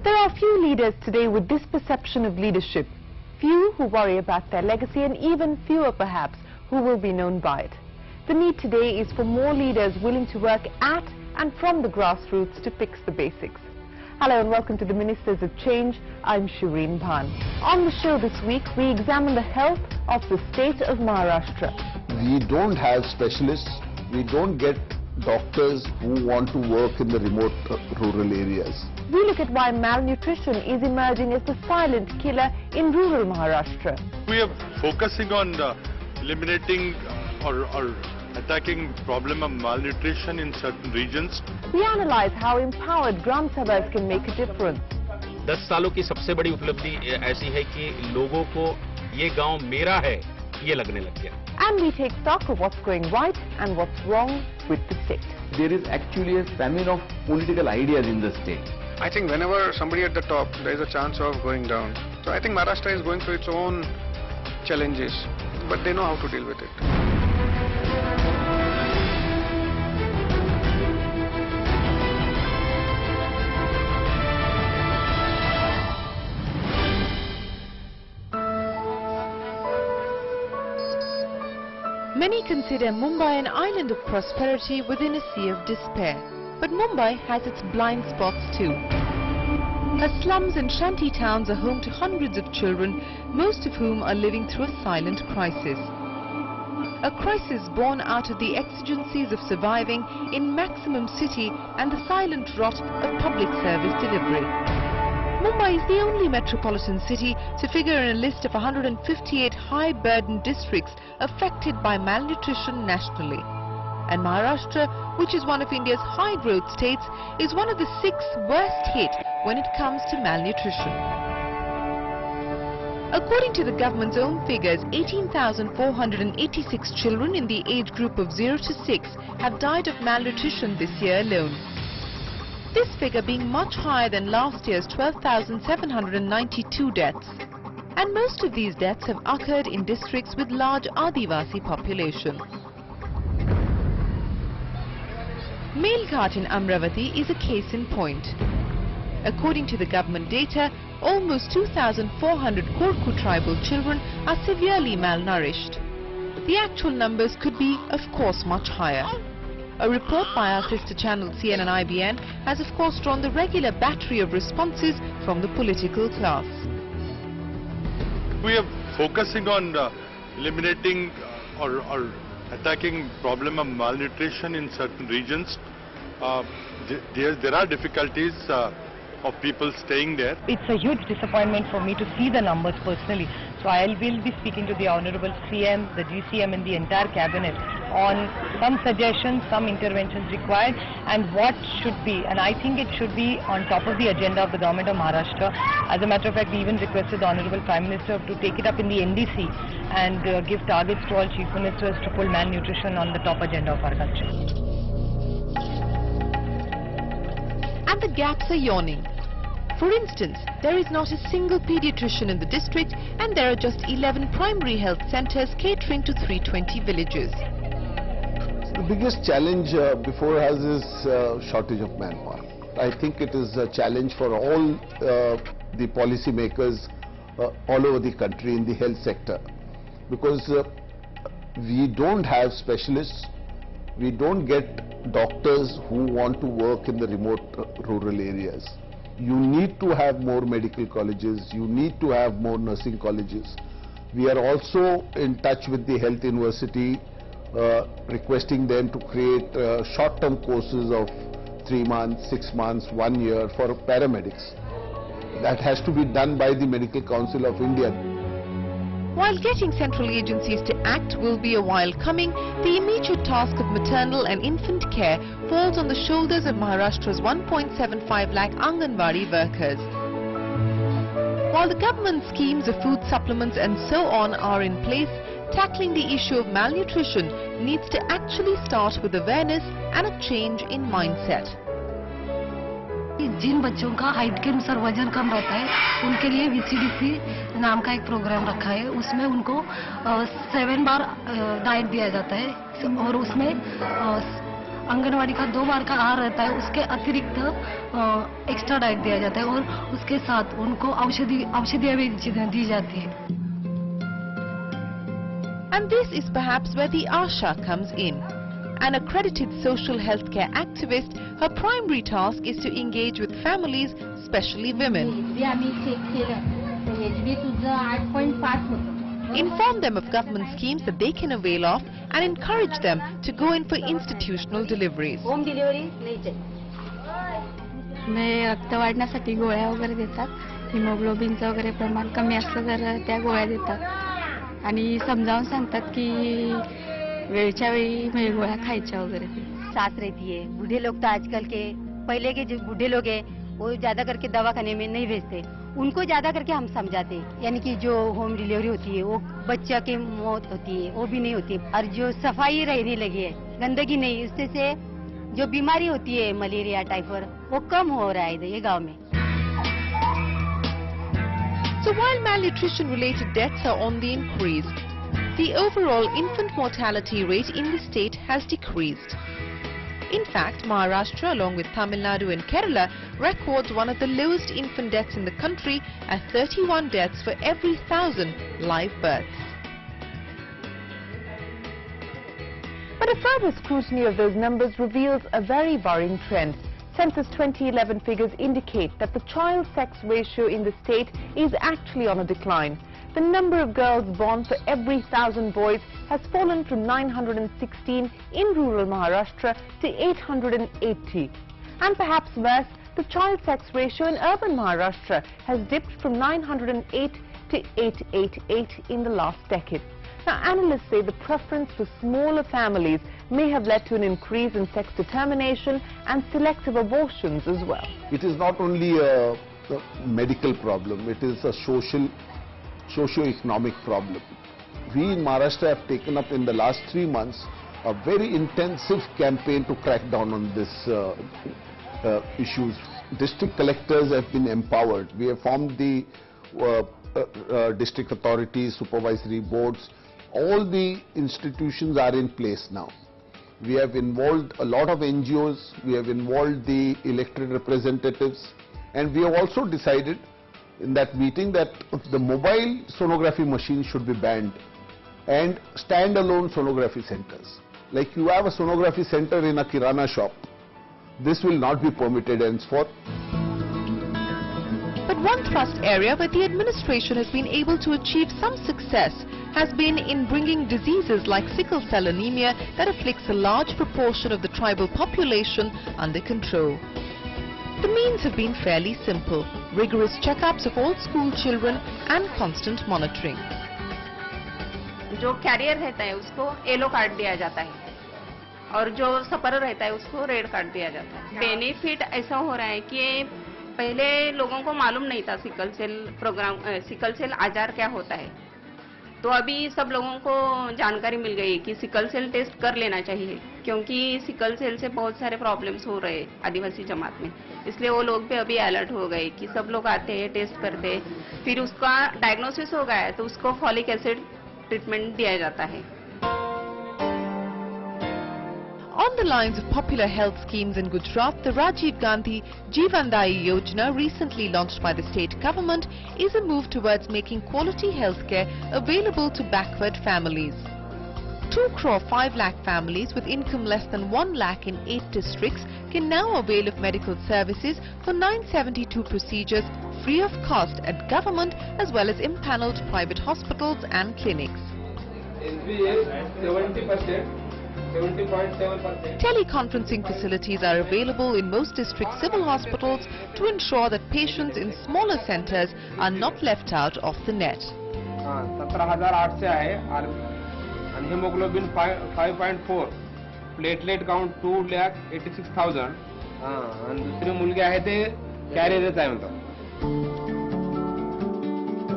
There are few leaders today with this perception of leadership. Few who worry about their legacy, and even fewer perhaps who will be known by it. The need today is for more leaders willing to work at and from the grassroots to fix the basics. Hello and welcome to the Ministers of Change. I'm Shireen Bhan. On the show this week, we examine the health of the state of Maharashtra. We don't have specialists. We don't get doctors who want to work in the remote rural areas. We look at why malnutrition is emerging as the silent killer in rural Maharashtra. We are focusing on eliminating or attacking problem of malnutrition in certain regions. We analyze how empowered Gram Sabhas can make a difference. 10 सालों की सबसे बड़ी उपलब्धि ऐसी है कि लोगों को ये गांव मेरा है ये लगने लग गया. And we take stock of what's going right and what's wrong with the state. There is actually a famine of political ideas in the state. I think whenever somebody at the top, there is a chance of going down. So I think Maharashtra is going through its own challenges, but they know how to deal with it. Many consider Mumbai an island of prosperity within a sea of despair. But Mumbai has its blind spots too. Her slums and shanty towns are home to hundreds of children, most of whom are living through a silent crisis. A crisis born out of the exigencies of surviving in maximum city and the silent rot of public service delivery. Mumbai is the only metropolitan city to figure in a list of 158 high-burden districts affected by malnutrition nationally. And Maharashtra, which is one of India's high-growth states, is one of the 6 worst hit when it comes to malnutrition. According to the government's own figures, 18,486 children in the age group of 0 to 6 have died of malnutrition this year alone. This figure being much higher than last year's 12,792 deaths. And most of these deaths have occurred in districts with large Adivasi population. Melghat in Amravati is a case in point. According to the government data, almost 2,400 Korku tribal children are severely malnourished. The actual numbers could be, of course, much higher. A report by our sister channel CNN-IBN has of course drawn the regular battery of responses from the political class. We are focusing on eliminating or attacking problem of malnutrition in certain regions. There are difficulties of people staying there. It's a huge disappointment for me to see the numbers personally. So I will be speaking to the Honorable CM, the GCM and the entire cabinet on some suggestions, some interventions required and what should be. And I think it should be on top of the agenda of the government of Maharashtra. As a matter of fact, we even requested the Honorable Prime Minister to take it up in the NDC and give targets to all Chief Ministers to pull malnutrition on the top agenda of our country. And the gaps are yawning. For instance, there is not a single pediatrician in the district and there are just 11 primary health centers catering to 320 villages. The biggest challenge before us is shortage of manpower. I think it is a challenge for all the policy makers all over the country in the health sector, because we don't have specialists, we don't get doctors who want to work in the remote rural areas. You need to have more medical colleges, you need to have more nursing colleges. We are also in touch with the health university, requesting them to create short-term courses of 3 months, 6 months, 1 year for paramedics. That has to be done by the Medical Council of India. While getting central agencies to act will be a while coming, the immediate task of maternal and infant care falls on the shoulders of Maharashtra's 1.75 lakh Anganwadi workers. While the government schemes of food supplements and so on are in place, tackling the issue of malnutrition needs to actually start with awareness and a change in mindset. जिन बच्चों का height के अनुसार वजन कम रहता है उनके लिए VCDC नाम का एक प्रोग्राम रखा है. उसमें उनको 7 बार डाइट दिया जाता है और उसमें आंगनवाड़ी का 2 बार का आहार रहता है, उसके अतिरिक्त एक्स्ट्रा डाइट दिया जाता है और उसके साथ उनको औषधियाँ भी दी जाती है. And this is perhaps where the Asha comes in. An accredited social healthcare activist, her primary task is to engage with families, especially women. Inform them of government schemes that they can avail of and encourage them to go in for institutional deliveries. Home delivery नहीं चाहिए. रक्त वाढण्यासाठी गोळ्या वगैरे देतात. हिमोग्लोबिनचं वगैरे प्रमाण कमी असलं तर त्या गोळ्या देतात आणि समजावून सांगतात की वेळच्या वेळी गोळ्या खायच्या वगैरे. साथ रहती है. बूढ़े लोग तो आजकल के पहले के जो बूढ़े लोग हैं वो ज्यादा करके दवाखाने में नहीं भेजते. उनको ज्यादा करके हम समझाते हैं. यानी कि जो होम डिलीवरी होती है वो बच्चा की मौत होती है वो भी नहीं होती. और जो सफाई रहने लगी है, गंदगी नहीं, उससे से जो बीमारी होती है मलेरिया टाइफाइड वो कम हो रहा है ये गांव में. So while malnutrition related deaths are on the increase, the overall infant mortality rate in the state has decreased. In fact, Maharashtra, along with Tamil Nadu and Kerala, records one of the lowest infant deaths in the country at 31 deaths for every 1,000 live births. But a further scrutiny of those numbers reveals a very worrying trend. Census 2011 figures indicate that the child sex ratio in the state is actually on a decline. The number of girls born for every 1,000 boys has fallen from 916 in rural Maharashtra to 880. And perhaps worse, the child sex ratio in urban Maharashtra has dipped from 908 to 888 in the last decade. Now, analysts say the preference for smaller families may have led to an increase in sex determination and selective abortions as well. It is not only a medical problem, it is a socio-economic problem. We in Maharashtra have taken up in the last 3 months a very intensive campaign to crack down on this issues. District collectors have been empowered. We have formed the district authorities, supervisory boards. All the institutions are in place now. We have involved a lot of NGOs, we have involved the elected representatives, and we have also decided in that meeting that the mobile sonography machines should be banned and stand-alone sonography centers. Like you have a sonography center in a kirana shop, this will not be permitted henceforth. But one thrust area where the administration has been able to achieve some success has been in bringing diseases like sickle cell anemia that afflicts a large proportion of the tribal population under control. The means have been fairly simple: rigorous checkups of all school children and constant monitoring. जो career रहता है उसको yellow card दिया जाता है और जो सफर रहता है उसको रेड कार्ड दिया जाता है. बेनिफिट ऐसा हो रहा है कि पहले लोगों को मालूम नहीं था सिकल सेल आजार क्या होता है, तो अभी सब लोगों को जानकारी मिल गई कि सिकल सेल टेस्ट कर लेना चाहिए, क्योंकि सिकल सेल से बहुत सारे प्रॉब्लम्स हो रहे हैं आदिवासी जमात में. इसलिए वो लोग भी अभी अलर्ट हो गए कि सब लोग आते हैं, टेस्ट करते हैं, फिर उसका डायग्नोसिस हो गया है तो उसको फॉलिक एसिड ट्रीटमेंट दिया जाता है. On the lines of popular health schemes in Gujarat, the Rajiv Gandhi Jeevandai Yojana, recently launched by the state government, is a move towards making quality healthcare available to backward families. 2.5 lakh families with income less than 1 lakh in 8 districts can now avail of medical services for 972 procedures free of cost at government as well as impaneled private hospitals and clinics. Teleconferencing facilities are available in most district civil hospitals to ensure that patients in smaller centers are not left out of the net. 17,800 आहे आणि hemoglobin 5.4, platelet count 2,86,000 आणि दुसरी मुलगी आहे ते कॅरियरच आहे म्हणतो.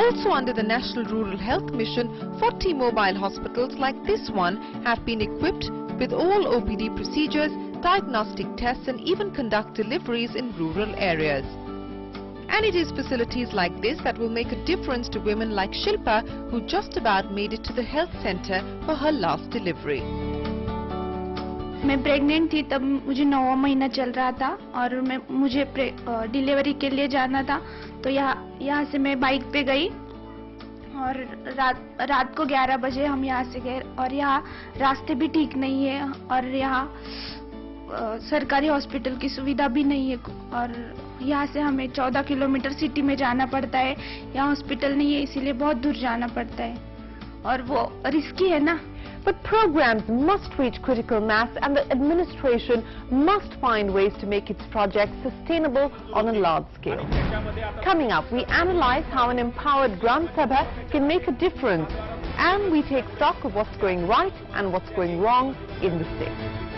Also under the National Rural Health Mission, 40 mobile hospitals like this one have been equipped with all OPD procedures, diagnostic tests and even conduct deliveries in rural areas. And it is facilities like this that will make a difference to women like Shilpa, who just about made it to the health center for her last delivery. मैं pregnant थी, तब मुझे 9वां महीना चल रहा था और मुझे डिलीवरी के लिए जाना था। तो यहाँ से मैं बाइक पे गई और रात को 11 बजे हम यहाँ से गए और यहाँ रास्ते भी ठीक नहीं है और यहाँ सरकारी हॉस्पिटल की सुविधा भी नहीं है और यहाँ से हमें 14 किलोमीटर सिटी में जाना पड़ता है। यहाँ हॉस्पिटल नहीं है, इसीलिए बहुत दूर जाना पड़ता है और वो रिस्की है ना। But programs must reach critical mass and the administration must find ways to make its projects sustainable on a large scale. Coming up, we analyze how an empowered Gram Sabha can make a difference and we take stock of what's going right and what's going wrong in the state.